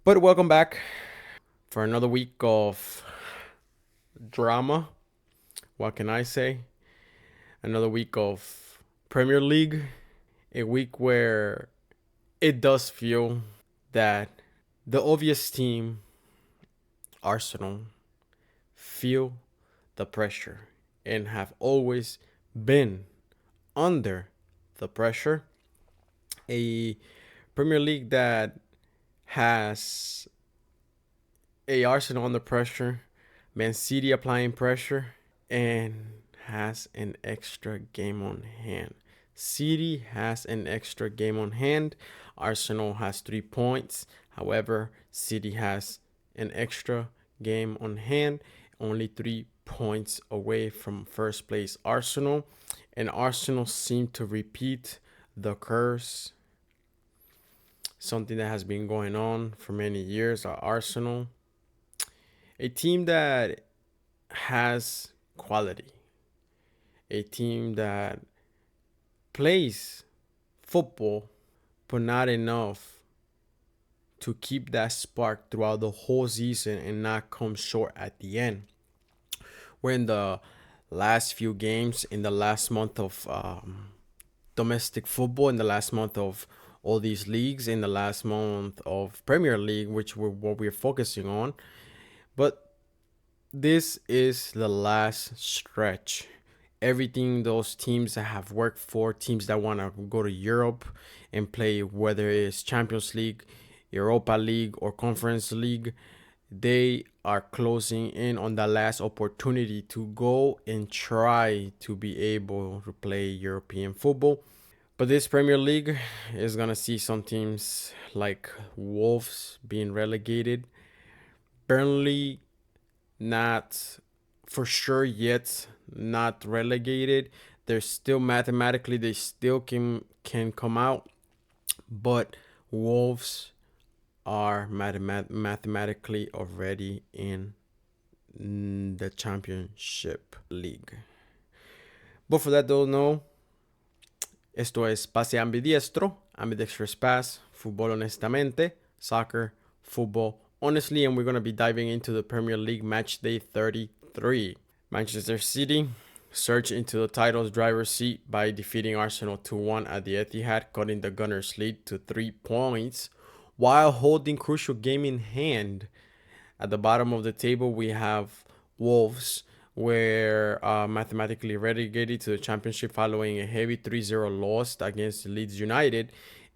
But welcome back for another week of drama. What can I say? Another week of Premier League. A week where it does feel that the obvious team, Arsenal, feel the pressure and have always been under the pressure. A Premier League that has a Arsenal under pressure, Man City applying pressure, and has an extra game on hand. City has an extra game on hand. Arsenal has 3 points. However, City has an extra game on hand, only 3 points away from first place Arsenal. And Arsenal seem to repeat the curse, something that has been going on for many years at Arsenal. A team that has quality, a team that plays football, but not enough to keep that spark throughout the whole season and not come short at the end. We're in the last few games, in the last month of domestic football, in the last month of all these leagues, in the last month of Premier League, which we're what we're focusing on. But this is the last stretch. Everything those teams that have worked for, teams that want to go to Europe and play, whether it's Champions League, Europa League, or Conference League, they are closing in on the last opportunity to go and try to be able to play European football. But this Premier League is going to see some teams like Wolves being relegated, Burnley not for sure yet not relegated. They're still mathematically they still can come out, but Wolves are mathematically already in the Championship League. But for that don't know, esto es Pase Ambidiestro, Ambidextrous Pass, Fútbol Honestamente, Soccer, Football honestly, and we're going to be diving into the Premier League Matchday 33. Manchester City surged into the title's driver's seat by defeating Arsenal 2-1 at the Etihad, cutting the Gunners' lead to 3 points while holding crucial game in hand. At the bottom of the table, we have Wolves, where mathematically relegated to the Championship following a heavy 3-0 loss against Leeds United.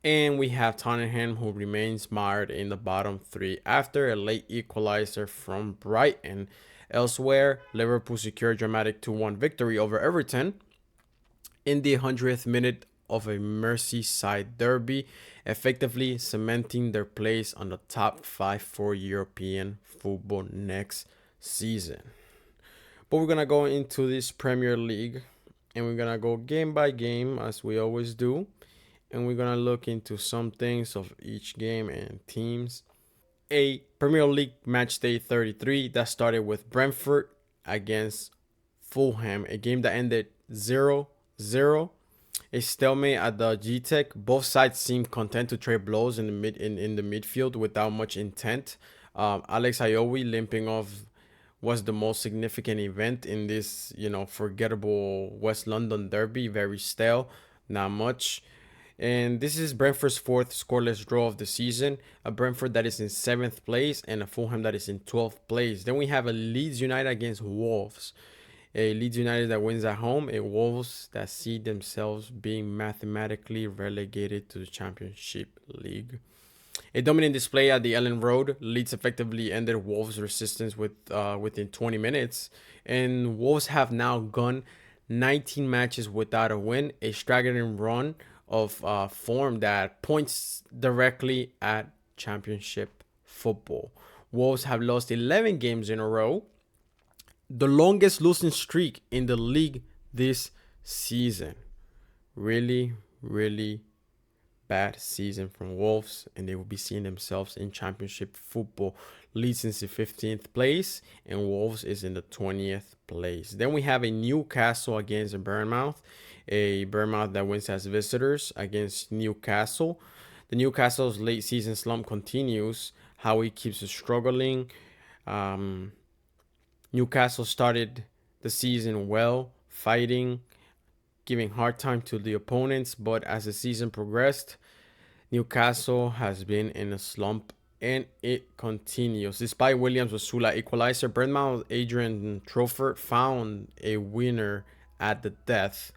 And we have Tottenham, who remains mired in the bottom three after a late equalizer from Brighton. Elsewhere, Liverpool secured a dramatic 2-1 victory over Everton in the 100th minute of a Merseyside derby, effectively cementing their place on the top 5 for European football next season. But we're going to go into this Premier League and we're going to go game by game as we always do. And we're going to look into some things of each game and teams. A Premier League match day 33 that started with Brentford against Fulham, a game that ended 0-0. A stalemate at the G-Tech. Both sides seemed content to trade blows in the midfield without much intent. Alex Iwobi limping off was the most significant event in this, forgettable West London derby. Very stale, not much. And this is Brentford's fourth scoreless draw of the season. A Brentford that is in 7th place and a Fulham that is in 12th place. Then we have a Leeds United against Wolves. A Leeds United that wins at home. A Wolves that see themselves being mathematically relegated to the Championship League. A dominant display at the Ellen Road. Leeds effectively ended Wolves' resistance within 20 minutes. And Wolves have now gone 19 matches without a win. A staggering run of form that points directly at Championship football. Wolves have lost 11 games in a row, the longest losing streak in the league this season. Really, really bad season from Wolves, and they will be seeing themselves in Championship football. Leeds is in 15th place, and Wolves is in the 20th place. Then we have a Newcastle against Bournemouth. A Bournemouth that wins as visitors against Newcastle. The Newcastle's late season slump continues. how he keeps struggling. Um, Newcastle started the season well, fighting, giving hard time to the opponents, but as the season progressed, Newcastle has been in a slump and it continues. Despite Williams' Wasula equalizer, Bournemouth Adrian Trofford found a winner at the death.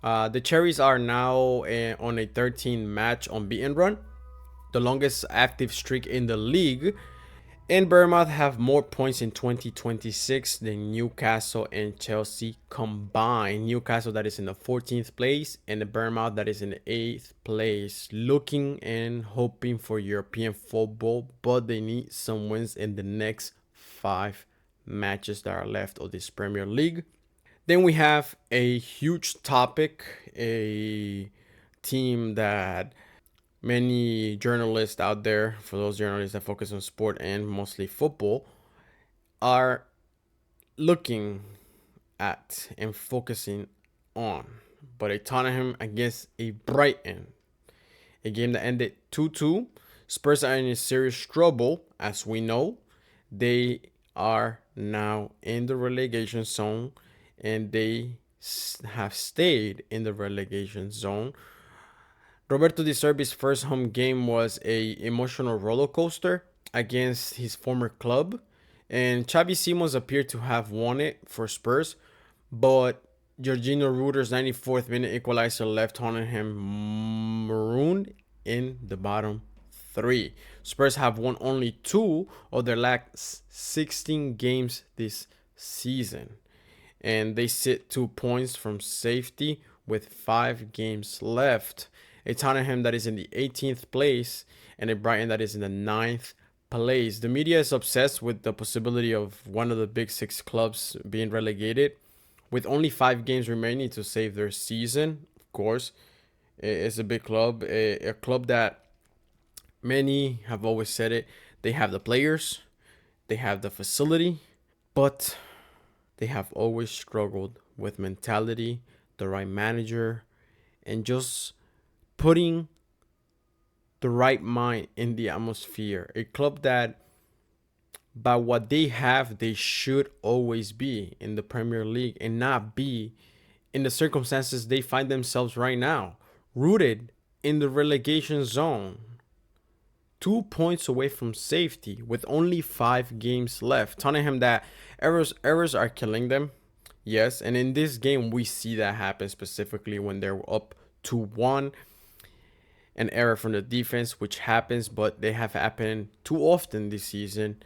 The Cherries are now on a 13-match unbeaten run, the longest active streak in the league. And Bournemouth have more points in 2026 than Newcastle and Chelsea combined. Newcastle that is in the 14th place and the Bournemouth that is in the 8th place. Looking and hoping for European football, but they need some wins in the next 5 matches that are left of this Premier League. Then we have a huge topic, a team that many journalists out there, for those journalists that focus on sport and mostly football, are looking at and focusing on. But a Tottenham against a Brighton, a game that ended 2-2. Spurs are in serious trouble, as we know. They are now in the relegation zone, and they have stayed in the relegation zone. Roberto Di Serbi's first home game was a emotional roller coaster against his former club, and Xavi Simons appeared to have won it for Spurs, but Jorginho Ruder's 94th minute equalizer left Tottenham marooned in the bottom 3. Spurs have won only 2 of their last 16 games this season, and they sit 2 points from safety with 5 games left. A Tottenham that is in the 18th place and a Brighton that is in the 9th place. The media is obsessed with the possibility of one of the big 6 clubs being relegated with only 5 games remaining to save their season. Of course, it's a big club, a club that many have always said it. They have the players, they have the facility, but they have always struggled with mentality, the right manager, and just putting the right mind in the atmosphere. A club that, by what they have, they should always be in the Premier League and not be in the circumstances they find themselves right now, rooted in the relegation zone. 2 points away from safety with only 5 games left. Tottenham that errors are killing them. Yes, and in this game we see that happen specifically when they're up 2-1. An error from the defense, which happens, but they have happened too often this season.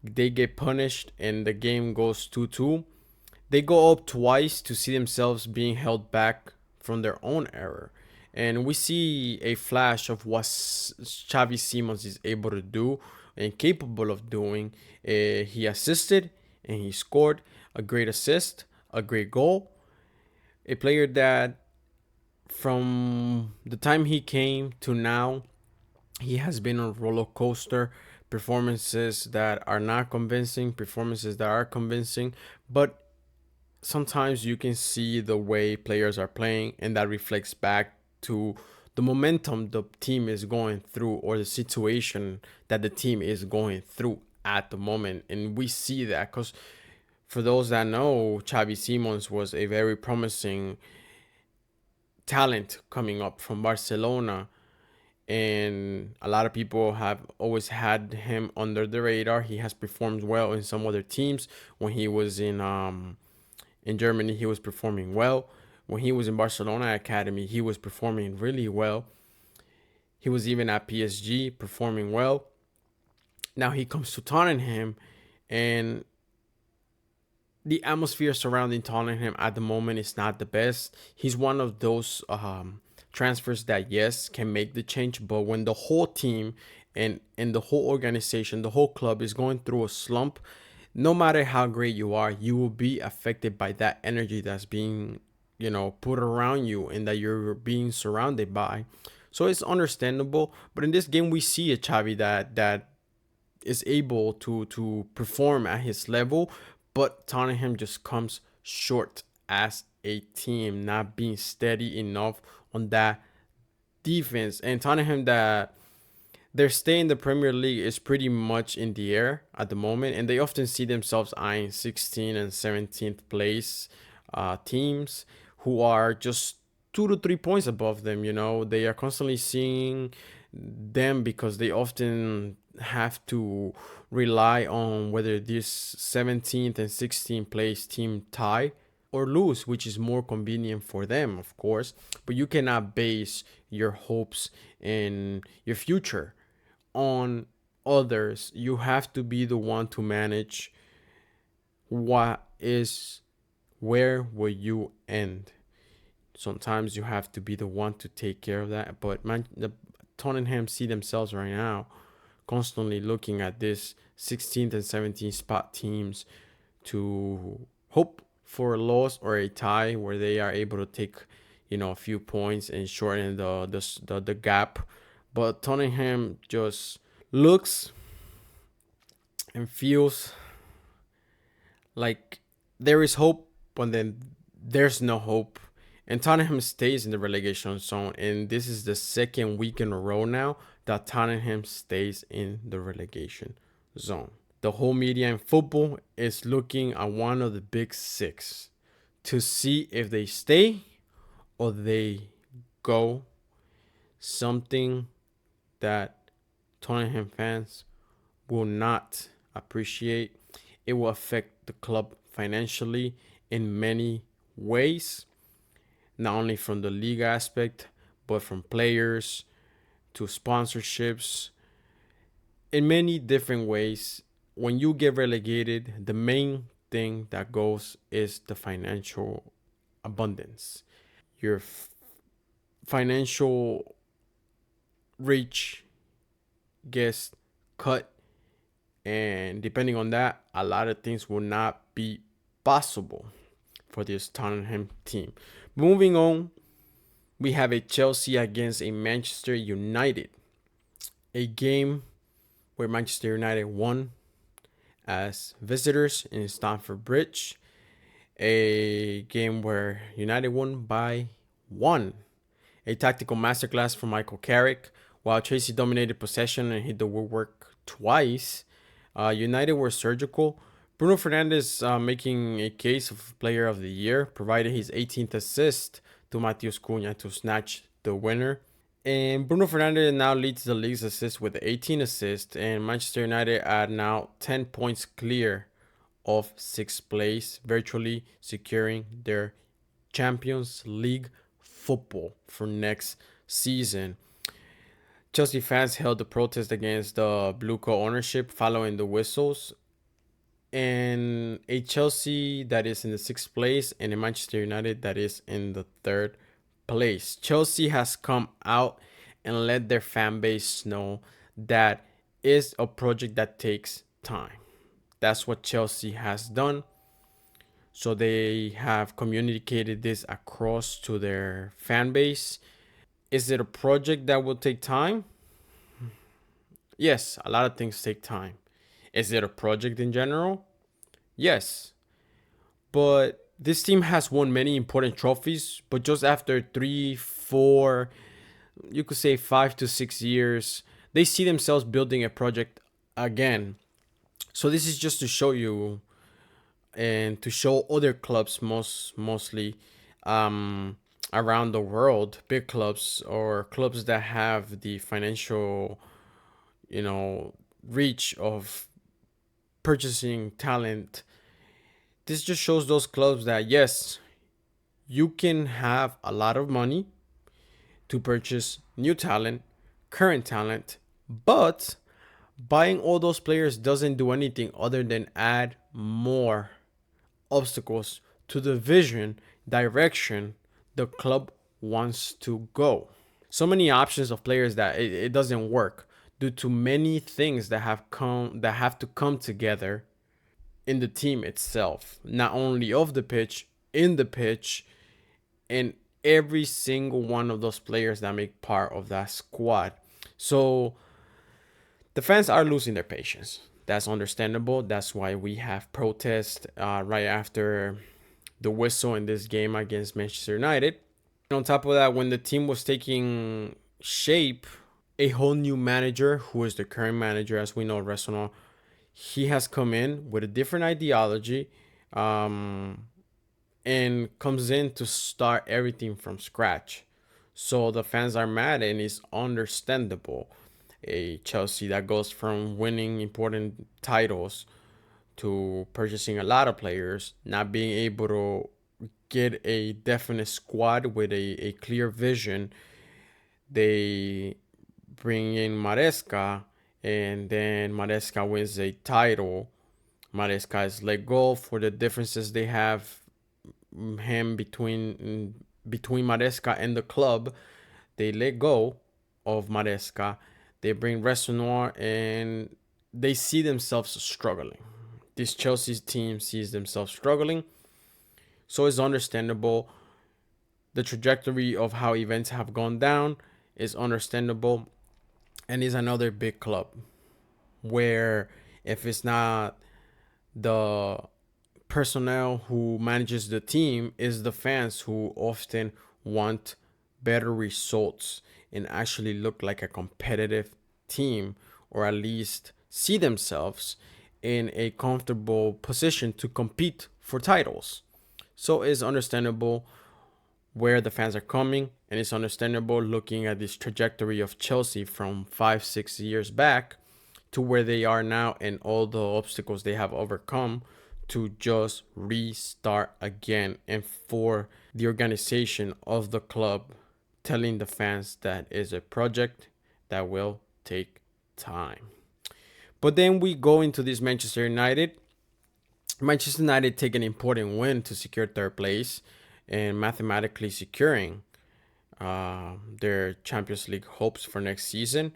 They get punished and the game goes 2-2. They go up twice to see themselves being held back from their own error. And we see a flash of what Xavi Simons is able to do and capable of doing. He assisted and he scored a great assist, a great goal. A player that from the time he came to now, he has been on a roller coaster. Performances that are not convincing, performances that are convincing, but sometimes you can see the way players are playing, and that reflects back to the momentum the team is going through or the situation that the team is going through at the moment. And we see that because for those that know, Xavi Simons was a very promising talent coming up from Barcelona, and a lot of people have always had him under the radar. He has performed well in some other teams. When he was in Germany, he was performing well. When he was in Barcelona Academy, he was performing really well. He was even at PSG performing well. Now he comes to Tottenham, and the atmosphere surrounding Tottenham at the moment is not the best. He's one of those transfers that, yes, can make the change, but when the whole team and the whole organization, the whole club is going through a slump, no matter how great you are, you will be affected by that energy that's being, put around you and that you're being surrounded by. So it's understandable. But in this game, we see a Xavi that is able to perform at his level, but Tottenham just comes short as a team, not being steady enough on that defense. And Tottenham Their stay in the Premier League is pretty much in the air at the moment, and they often see themselves eyeing 16th and 17th place teams who are just 2 to 3 points above them. They are constantly seeing them because they often have to rely on whether this 17th and 16th place team tie or lose, which is more convenient for them, of course. But you cannot base your hopes and your future on others. You have to be the one to manage where will you end. Sometimes you have to be the one to take care of that. But the Tottenham see themselves right now constantly looking at this 16th and 17th spot teams to hope for a loss or a tie where they are able to take a few points and shorten the gap. But Tottenham just looks and feels like there is hope, but then there's no hope. And Tottenham stays in the relegation zone, and this is the second week in a row now that Tottenham stays in the relegation zone. The whole media in football is looking at one of the big six to see if they stay or they go. Something that Tottenham fans will not appreciate. It will affect the club financially in many ways, not only from the league aspect, but from players to sponsorships, in many different ways. When you get relegated, the main thing that goes is the financial abundance. Your financial reach gets cut, and depending on that, a lot of things will not be possible for this Tottenham team. Moving on, we have a Chelsea against a Manchester United, a game where Manchester United won as visitors in Stamford Bridge, a game where United won by 1. A tactical masterclass from Michael Carrick. While Chelsea dominated possession and hit the woodwork twice, United were surgical. Bruno Fernandes making a case of player of the year, provided his 18th assist to Matheus Cunha to snatch the winner. And Bruno Fernandes now leads the league's assists with 18 assists, and Manchester United are now 10 points clear of 6th place, virtually securing their Champions League football for next season. Chelsea fans held the protest against the Blue Co ownership following the whistles, and a Chelsea that is in the 6th place and a Manchester United that is in the 3rd place. Chelsea has come out and let their fan base know that is a project that takes time. That's what Chelsea has done. So they have communicated this across to their fan base. Is it a project that will take time? Yes, a lot of things take time. Is it a project in general? Yes. But this team has won many important trophies, but just after 3, 4, you could say 5 to 6 years, they see themselves building a project again. So this is just to show you and to show other clubs mostly around the world, big clubs or clubs that have the financial, reach of purchasing talent. This just shows those clubs that yes, you can have a lot of money to purchase new talent, current talent, but buying all those players doesn't do anything other than add more obstacles to the vision, direction the club wants to go. So many options of players that it doesn't work due to many things that have to come together in the team itself, not only off the pitch, in the pitch, and every single one of those players that make part of that squad. So the fans are losing their patience. That's understandable. That's why we have protests right after the whistle in this game against Manchester United. And on top of that, when the team was taking shape, a whole new manager, who is the current manager, as we know, Restaurant. He has come in with a different ideology, um, and comes in to start everything from scratch. So the fans are mad, and it's understandable. A Chelsea that goes from winning important titles to purchasing a lot of players, not being able to get a definite squad with a clear vision. They bring in Maresca, and then Maresca wins a title. Maresca is let go for the differences they have him between Maresca and the club. They let go of Maresca. They bring Resonor, and they see themselves struggling. This Chelsea team sees themselves struggling, so it's understandable. The trajectory of how events have gone down is understandable, and is another big club where if it's not the personnel who manages the team, is the fans who often want better results and actually look like a competitive team, or at least see themselves in a comfortable position to compete for titles. So it's understandable where the fans are coming, and it's understandable looking at this trajectory of Chelsea from 5-6 years back to where they are now, and all the obstacles they have overcome to just restart again, and for the organization of the club telling the fans that is a project that will take time. But then we go into this Manchester United. Manchester United take an important win to secure third place and mathematically securing their Champions League hopes for next season.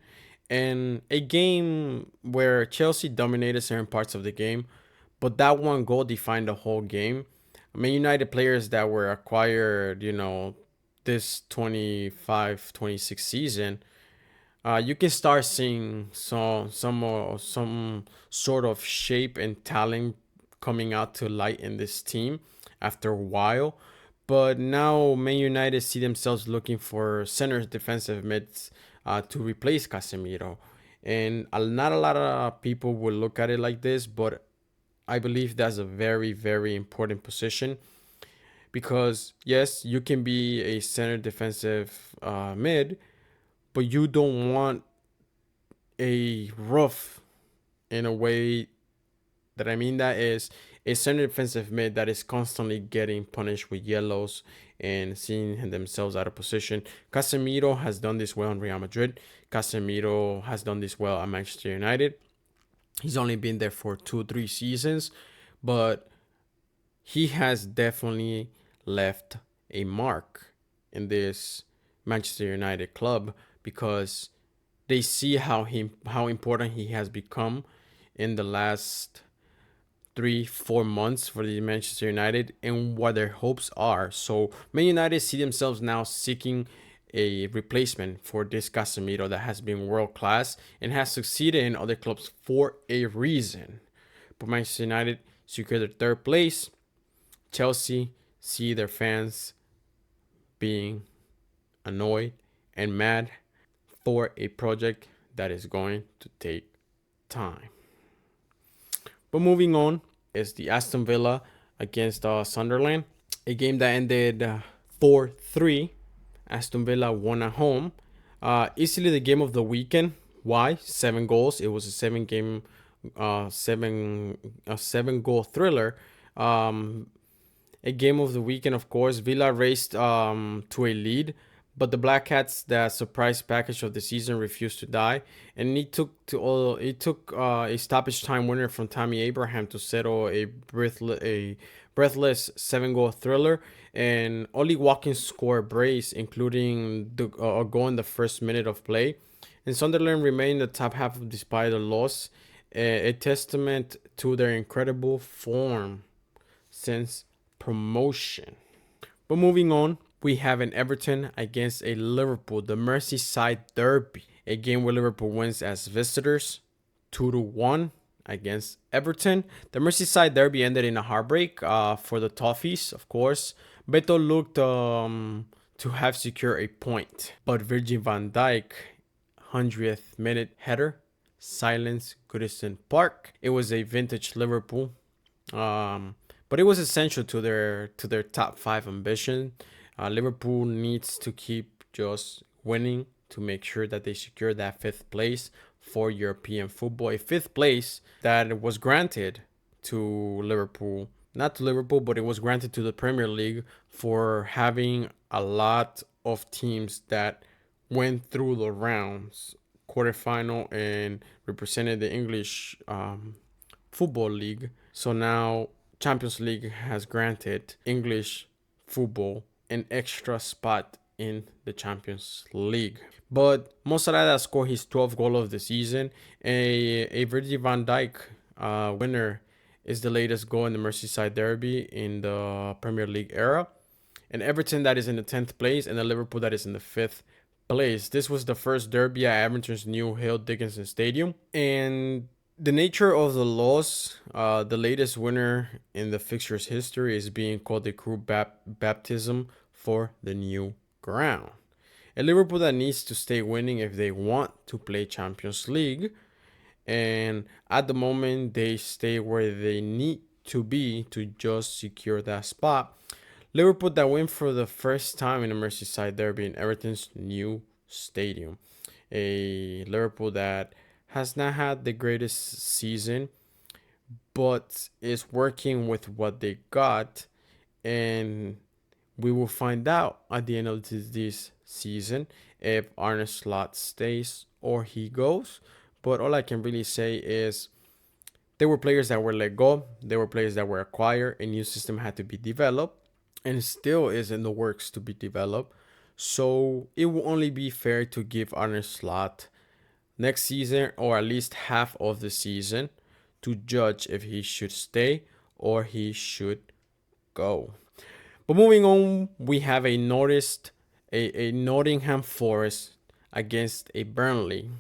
And a game where Chelsea dominated certain parts of the game, but that one goal defined the whole game. I mean, United players that were acquired, this 25-26 season, you can start seeing some sort of shape and talent coming out to light in this team after a while. But now Man United see themselves looking for center defensive mids to replace Casemiro. And not a lot of people will look at it like this, but I believe that's a very, very important position, because yes, you can be a center defensive mid, but you don't want a rough, in a way that I mean that is a center defensive mid that is constantly getting punished with yellows and seeing themselves out of position. Casemiro has done this well in Real Madrid. Casemiro has done this well at Manchester United. He's only been there for 2-3 seasons, but he has definitely left a mark in this Manchester United club, because they see how important he has become in the last 3-4 months for the Manchester United, and what their hopes are. So Man United see themselves now seeking a replacement for this Casemiro that has been world class and has succeeded in other clubs for a reason. But Manchester United secure their third place. Chelsea see their fans being annoyed and mad for a project that is going to take time. But moving on is the Aston Villa against Sunderland, a game that ended 4-3. Aston Villa won at home. Easily the game of the weekend. Why? 7 goals. It was a 7 goal thriller. A game of the weekend, of course. Villa raced to a lead, but the Black Cats, the surprise package of the season, refused to die, and it took a stoppage time winner from Tammy Abraham to settle a breathless 7 goal thriller. And Ollie Watkins scored a brace, including a goal in the first minute of play. And Sunderland remained the top half despite the loss, a testament to their incredible form since promotion. But moving on, we have an Everton against a Liverpool, the Merseyside derby, a game where Liverpool wins as visitors 2-1 against Everton. The Merseyside derby ended in a heartbreak for the Toffees, of course. Beto looked to have secured a point, but Virgil van Dijk 100th minute header silenced Goodison Park. It was a vintage Liverpool, but it was essential to their top five ambition. Liverpool needs to keep just winning to make sure that they secure that fifth place for European football. A fifth place that was granted to Liverpool, not to Liverpool, but it was granted to the Premier League for having a lot of teams that went through the rounds, quarterfinal, and represented the English football league. So now Champions League has granted English football an extra spot in the Champions League. But Mo Salah scored his 12th goal of the season. A Virgil van Dijk winner is the latest goal in the Merseyside derby in the Premier League era. And Everton that is in the 10th place, and the Liverpool that is in the 5th place. This was the first derby at Everton's new Hill Dickinson Stadium. And the nature of the loss, the latest winner in the fixture's history is being called the crew baptism for the new ground. A Liverpool that needs to stay winning if they want to play Champions League. And at the moment, they stay where they need to be to just secure that spot. Liverpool that win for the first time in the Merseyside derby in Everton's new stadium. A Liverpool that has not had the greatest season, but is working with what they got. And we will find out at the end of this season if Arne Slot stays or he goes. But all I can really say is there were players that were let go. There were players that were acquired. A new system had to be developed and still is in the works to be developed. So it will only be fair to give Arne Slot next season or at least half of the season to judge if he should stay or he should go. But moving on, we have a Nottingham Forest against a Burnley.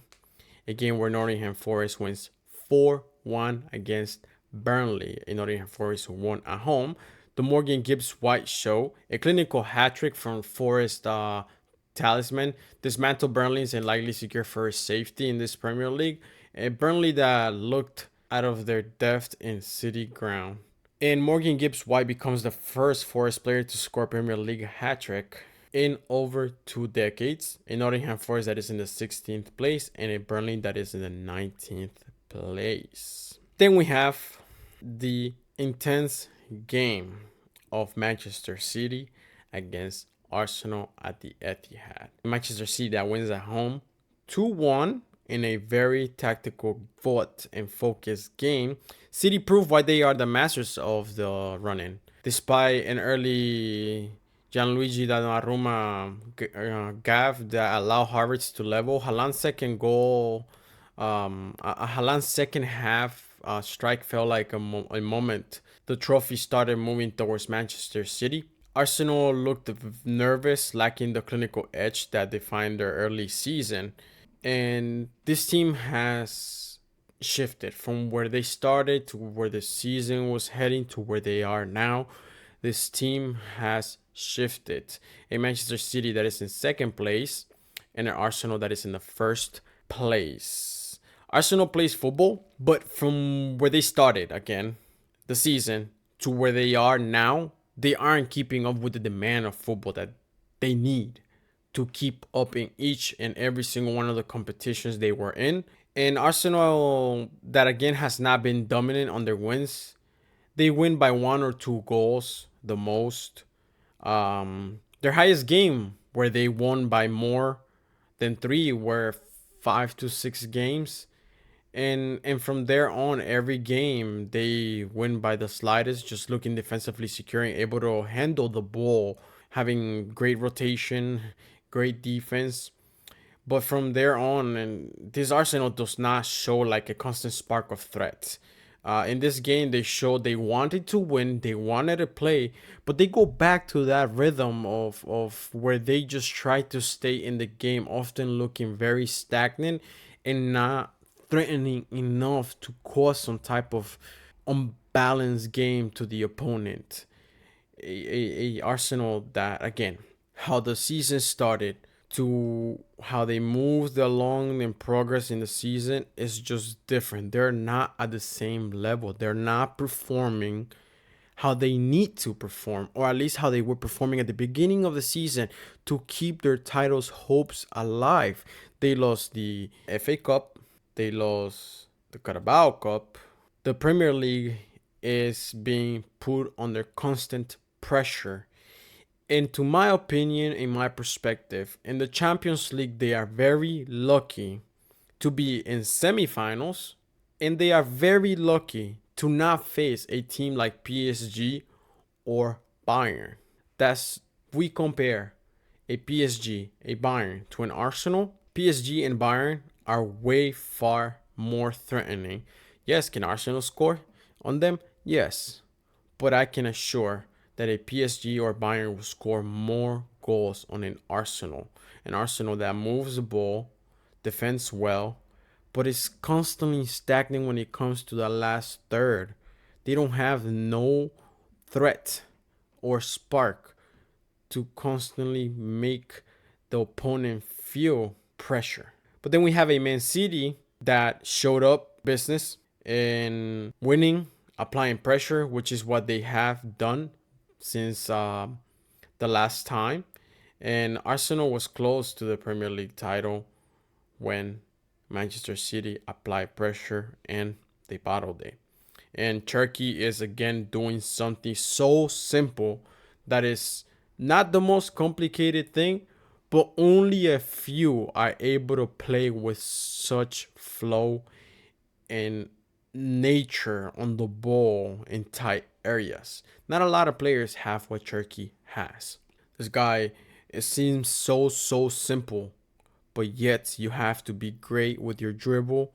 A game where Nottingham Forest wins 4-1 against Burnley. A Nottingham Forest who won at home. The Morgan Gibbs White show. A clinical hat-trick from Forest talisman. Dismantle Burnley's and likely secure first safety in this Premier League. A Burnley that looked out of their depth in City ground. And Morgan Gibbs White becomes the first Forest player to score Premier League hat-trick in over 2 decades. A Nottingham Forest that is in the 16th place and a Burnley that is in the 19th place. Then we have the intense game of Manchester City against Arsenal at the Etihad. Manchester City that wins at home 2-1 in a very tactical, fought and focused game. City proved why they are the masters of the run-in. Despite an early Gianluigi Donnarumma gaffe that allowed Havertz to level, Haaland's second goal, Haaland's second half strike felt like a moment the trophy started moving towards Manchester City. Arsenal looked nervous, lacking the clinical edge that defined their early season. And this team has shifted from where they started to where the season was heading to where they are now. This team has shifted. A Manchester City that is in second place and an Arsenal that is in the first place. Arsenal plays football, but from where they started again, the season, to where they are now, they aren't keeping up with the demand of football that they need to keep up in each and every single one of the competitions they were in. And Arsenal, that again has not been dominant on their wins. They win by 1 or 2 goals the most. Their highest game where they won by more than 3 were 5 to 6 games. And from there on, every game they win by the slightest, just looking defensively securing, able to handle the ball, having great rotation, great defense. But from there on, and this Arsenal does not show like a constant spark of threat. In this game, they showed they wanted to win, they wanted to play, but they go back to that rhythm of where they just try to stay in the game, often looking very stagnant and not threatening enough to cause some type of unbalanced game to the opponent. A Arsenal that, again, how the season started to how they moved along in progress in the season is just different. They're not at the same level. They're not performing how they need to perform, or at least how they were performing at the beginning of the season to keep their titles hopes alive. They lost the FA Cup, they lost the Carabao Cup. The Premier League is being put under constant pressure. And to my opinion, in my perspective, in the Champions League, they are very lucky to be in semifinals, and they are very lucky to not face a team like PSG or Bayern. That's we compare a PSG, a Bayern to an Arsenal. PSG and Bayern are way far more threatening. Yes, can Arsenal score on them? Yes, but I can assure that a PSG or Bayern will score more goals on an Arsenal that moves the ball, defends well, but is constantly stagnant when it comes to the last third. They don't have no threat or spark to constantly make the opponent feel pressure. But then we have a Man City that showed up business in winning, applying pressure, which is what they have done since the last time. And Arsenal was close to the Premier League title when Manchester City applied pressure and they bottled it. And Cherki is again doing something so simple that is not the most complicated thing, but only a few are able to play with such flow and nature on the ball in tight areas. Not a lot of players have what Cherki has. This guy, it seems so simple, but yet you have to be great with your dribble.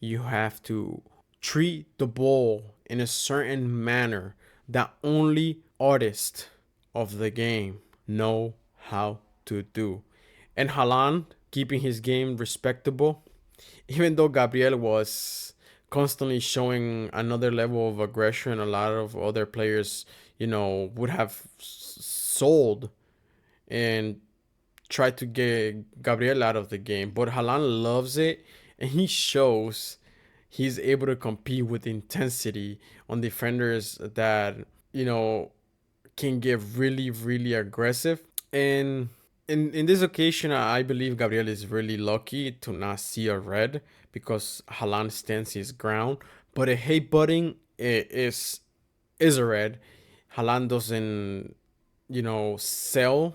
You have to treat the ball in a certain manner that only artists of the game know how to do. And Haaland keeping his game respectable, even though Gabriel was constantly showing another level of aggression, a lot of other players, would have sold and tried to get Gabriel out of the game. But Haaland loves it, and he shows he's able to compete with intensity on defenders that, can get really aggressive. And in this occasion, I believe Gabriel is really lucky to not see a red because Haaland stands his ground. But a headbutting is a red. Haaland doesn't, sell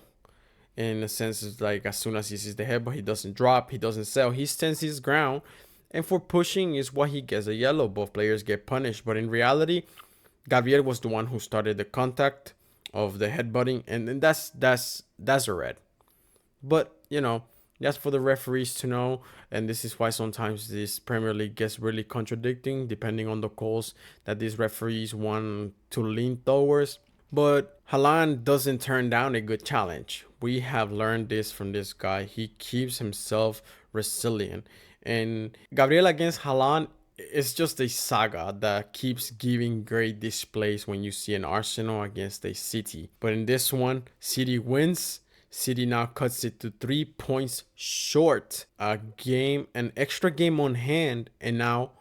in a sense. It's like as soon as he sees the headbutt, he doesn't drop, he doesn't sell, he stands his ground. And for pushing is what he gets a yellow. Both players get punished. But in reality, Gabriel was the one who started the contact of the headbutting, and that's a red. But that's for the referees to know, and this is why sometimes this Premier League gets really contradicting depending on the calls that these referees want to lean towards. But Haaland doesn't turn down a good challenge. We have learned this from this guy. He keeps himself resilient. And Gabriel against Haaland is just a saga that keeps giving great displays when you see an Arsenal against a City. But in this one, City wins. City now cuts it to 3 points short. An extra game on hand, and now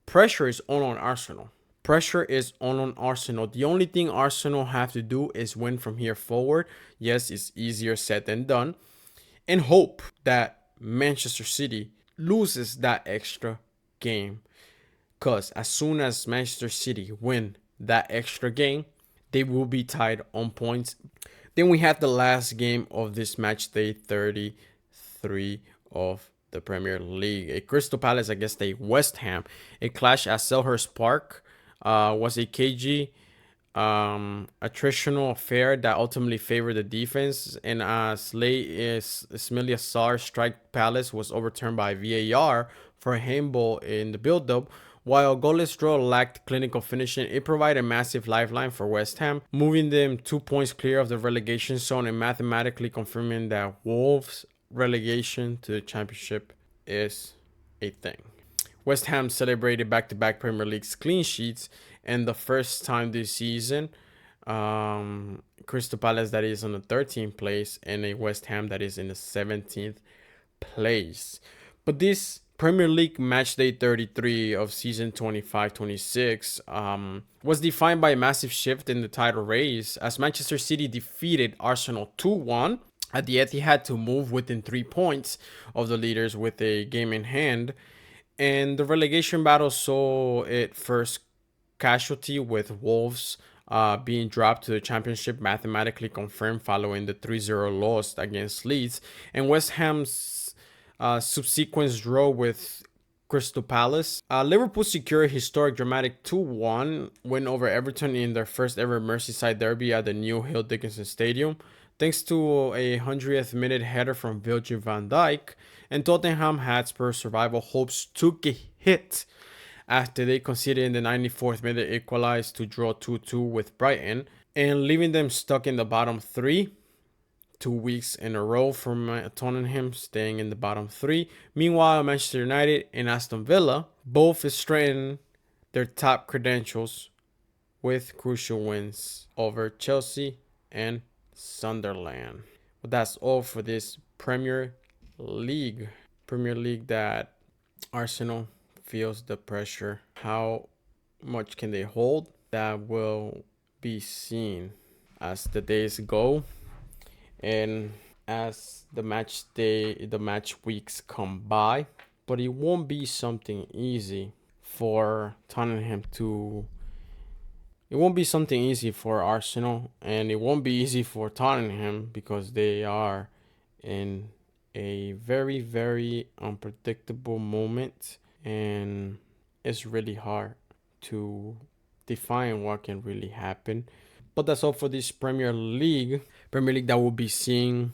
pressure is on Arsenal. Pressure is on Arsenal. The only thing Arsenal have to do is win from here forward. Yes, it's easier said than done. And hope that Manchester City loses that extra game. Because as soon as Manchester City win that extra game, they will be tied on points. Then we have the last game of this match day 33 of the Premier League. A Crystal Palace against a West Ham. A clash at Selhurst Park was a cagey attritional affair that ultimately favored the defense. And as late as Ismaila Sarr's strike Palace was overturned by VAR for a handball in the build-up. While goalless draw lacked clinical finishing, it provided a massive lifeline for West Ham, moving them 2 points clear of the relegation zone and mathematically confirming that Wolves' relegation to the Championship is a thing. West Ham celebrated back-to-back Premier League's clean sheets, and the first time this season Crystal Palace that is on the 13th place, and a West Ham that is in the 17th place. But this Premier League match day 33 of season 25-26 was defined by a massive shift in the title race as Manchester City defeated Arsenal 2-1 at the Etihad to move within 3 points of the leaders with a game in hand. And the relegation battle saw it first casualty with Wolves being dropped to the championship mathematically confirmed following the 3-0 loss against Leeds, and West Ham's subsequent draw with Crystal Palace. Liverpool secured a historic dramatic 2-1 win over Everton in their first ever Merseyside derby at the new Hill Dickinson Stadium, thanks to a 100th minute header from Virgil van Dijk, and Tottenham Hotspur survival hopes took a hit after they conceded in the 94th minute equalized to draw 2-2 with Brighton, and leaving them stuck in the bottom three 2 weeks in a row from Tottenham staying in the bottom three. Meanwhile, Manchester United and Aston Villa both strengthened their top credentials with crucial wins over Chelsea and Sunderland. But that's all for this Premier League. Premier League that Arsenal feels the pressure. How much can they hold? That will be seen as the days go and as the match weeks come by. But it won't be something easy for Tottenham to. It won't be something easy for Arsenal, and it won't be easy for Tottenham because they are in a very, very unpredictable moment, and it's really hard to define what can really happen. But that's all for this Premier League. Premier League that we'll be seeing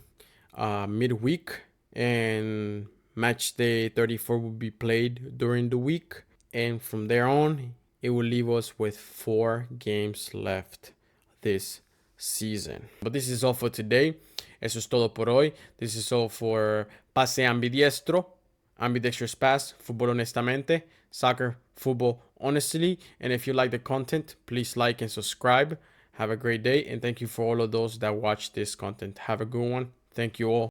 midweek, and match day 34 will be played during the week. And from there on, it will leave us with 4 games left this season. But this is all for today. Eso es todo por hoy. This is all for Pase Ambidiestro, Ambidextrous Pass, Fútbol Honestamente, Soccer, Football Honestly. And if you like the content, please like and subscribe. Have a great day, and thank you for all of those that watch this content. Have a good one. Thank you all.